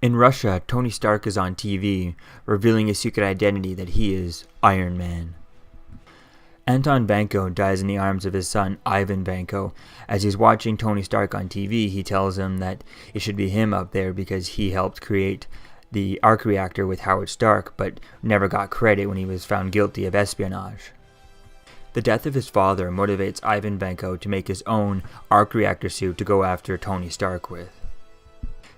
In Russia, Tony Stark is on TV, revealing his secret identity that he is Iron Man. Anton Vanko dies in the arms of his son Ivan Vanko. As he's watching Tony Stark on TV, he tells him that it should be him up there because he helped create the arc reactor with Howard Stark, but never got credit when he was found guilty of espionage. The death of his father motivates Ivan Vanko to make his own arc reactor suit to go after Tony Stark with.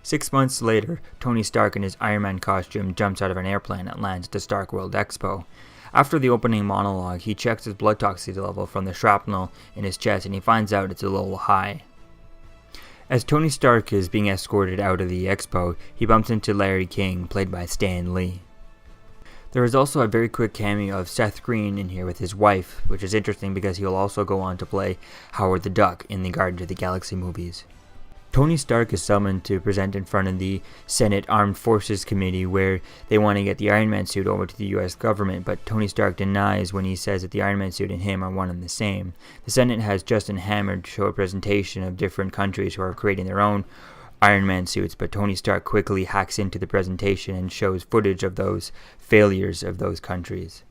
6 months later, Tony Stark in his Iron Man costume jumps out of an airplane and lands at the Stark World Expo. After the opening monologue, he checks his blood toxicity level from the shrapnel in his chest and he finds out it's a little high. As Tony Stark is being escorted out of the expo, he bumps into Larry King, played by Stan Lee. There is also a very quick cameo of Seth Green in here with his wife, which is interesting because he will also go on to play Howard the Duck in the Guardians of the Galaxy movies. Tony Stark is summoned to present in front of the Senate Armed Forces Committee where they want to get the Iron Man suit over to the US government, but Tony Stark denies when he says that the Iron Man suit and him are one and the same. The Senate has Justin Hammer show a presentation of different countries who are creating their own Iron Man suits, but Tony Stark quickly hacks into the presentation and shows footage of those failures of those countries.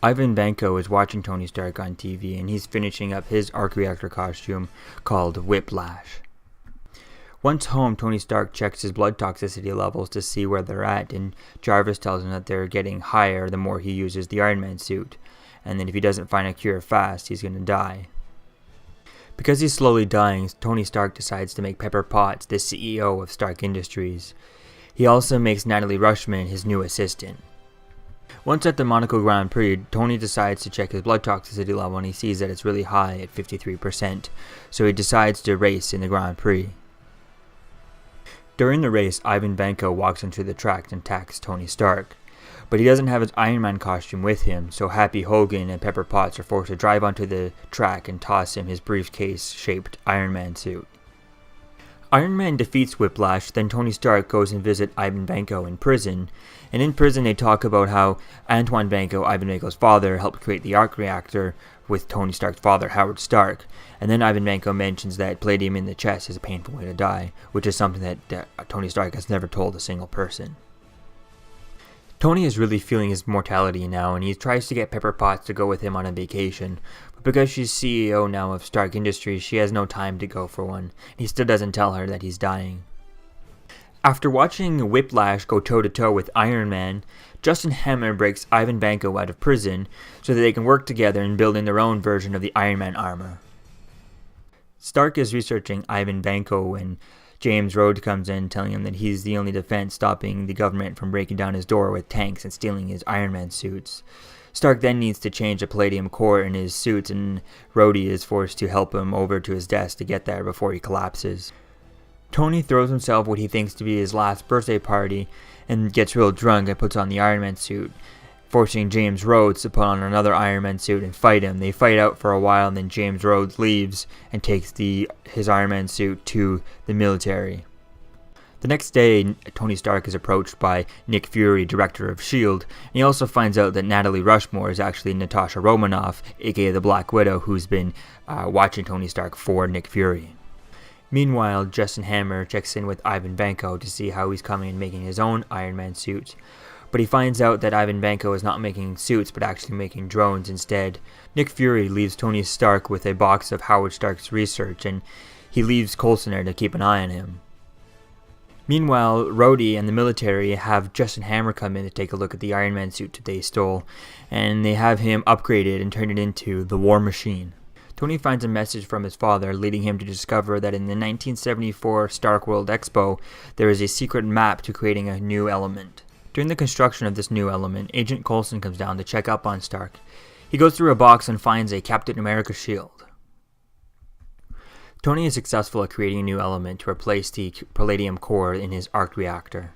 Ivan Vanko is watching Tony Stark on TV and he's finishing up his arc reactor costume called Whiplash. Once home, Tony Stark checks his blood toxicity levels to see where they're at, and Jarvis tells him that they're getting higher the more he uses the Iron Man suit, and that if he doesn't find a cure fast, he's going to die. Because he's slowly dying, Tony Stark decides to make Pepper Potts the CEO of Stark Industries. He also makes Natalie Rushman his new assistant. Once at the Monaco Grand Prix, Tony decides to check his blood toxicity level and he sees that it's really high at 53%, so he decides to race in the Grand Prix. During the race, Ivan Vanko walks into the track and attacks Tony Stark, but he doesn't have his Iron Man costume with him, so Happy Hogan and Pepper Potts are forced to drive onto the track and toss him his briefcase-shaped Iron Man suit. Iron Man defeats Whiplash, then Tony Stark goes and visits Ivan Vanko in prison, and in prison they talk about how Antoine Vanko, Ivan Vanko's father, helped create the arc reactor with Tony Stark's father, Howard Stark, and then Ivan Vanko mentions that palladium in the chest is a painful way to die, which is something that Tony Stark has never told a single person. Tony is really feeling his mortality now, and he tries to get Pepper Potts to go with him on a vacation, but because she's CEO now of Stark Industries, she has no time to go for one, and he still doesn't tell her that he's dying. After watching Whiplash go toe-to-toe with Iron Man, Justin Hammer breaks Ivan Vanko out of prison so that they can work together in building their own version of the Iron Man armor. Stark is researching Ivan Vanko when James Rhodes comes in telling him that he's the only defense stopping the government from breaking down his door with tanks and stealing his Iron Man suits. Stark then needs to change a palladium core in his suits, and Rhodey is forced to help him over to his desk to get there before he collapses. Tony throws himself what he thinks to be his last birthday party and gets real drunk and puts on the Iron Man suit, forcing James Rhodes to put on another Iron Man suit and fight him. They fight out for a while, and then James Rhodes leaves and takes his Iron Man suit to the military. The next day, Tony Stark is approached by Nick Fury, director of S.H.I.E.L.D., and he also finds out that Natalie Rushmore is actually Natasha Romanoff, aka the Black Widow, who's been watching Tony Stark for Nick Fury. Meanwhile, Justin Hammer checks in with Ivan Vanko to see how he's coming and making his own Iron Man suit, but he finds out that Ivan Vanko is not making suits but actually making drones instead. Nick Fury leaves Tony Stark with a box of Howard Stark's research, and he leaves Coulson there to keep an eye on him. Meanwhile, Rhodey and the military have Justin Hammer come in to take a look at the Iron Man suit that they stole, and they have him upgraded and turned it into the War Machine. Tony finds a message from his father leading him to discover that in the 1974 Stark World Expo, there is a secret map to creating a new element. During the construction of this new element, Agent Coulson comes down to check up on Stark. He goes through a box and finds a Captain America shield. Tony is successful at creating a new element to replace the palladium core in his arc reactor.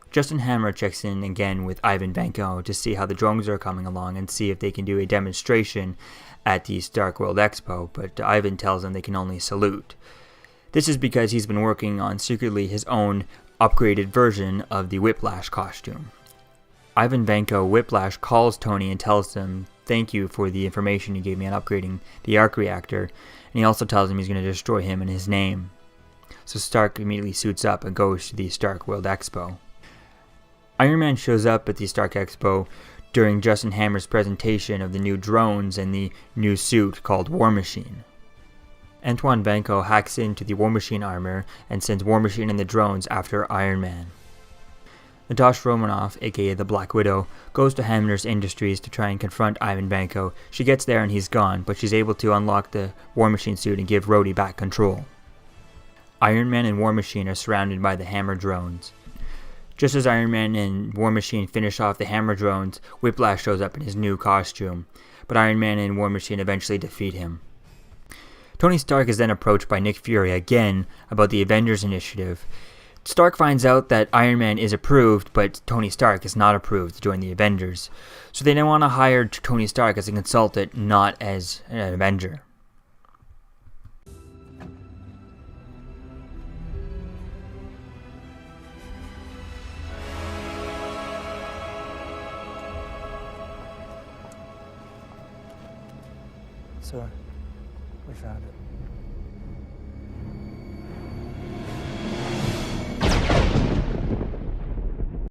Justin Hammer checks in again with Ivan Vanko to see how the drones are coming along and see if they can do a demonstration at the Stark World Expo, but Ivan tells them they can only salute. This is because he's been working on secretly his own upgraded version of the Whiplash costume. Ivan Vanko Whiplash calls Tony and tells him thank you for the information you gave me on upgrading the arc reactor, and he also tells him he's going to destroy him and his name. so Stark immediately suits up and goes to the Stark World Expo. Iron Man shows up at the Stark Expo during Justin Hammer's presentation of the new drones and the new suit called War Machine. Antoine Vanko hacks into the War Machine armor and sends War Machine and the drones after Iron Man. Natasha Romanoff, aka the Black Widow, goes to Hammer's Industries to try and confront Ivan Vanko. She gets there and he's gone, but she's able to unlock the War Machine suit and give Rhodey back control. Iron Man and War Machine are surrounded by the Hammer drones. Just as Iron Man and War Machine finish off the Hammer drones, Whiplash shows up in his new costume, but Iron Man and War Machine eventually defeat him. Tony Stark is then approached by Nick Fury again about the Avengers Initiative. Stark finds out that Iron Man is approved, but Tony Stark is not approved to join the Avengers, so they now want to hire Tony Stark as a consultant, not as an Avenger. So, we found it.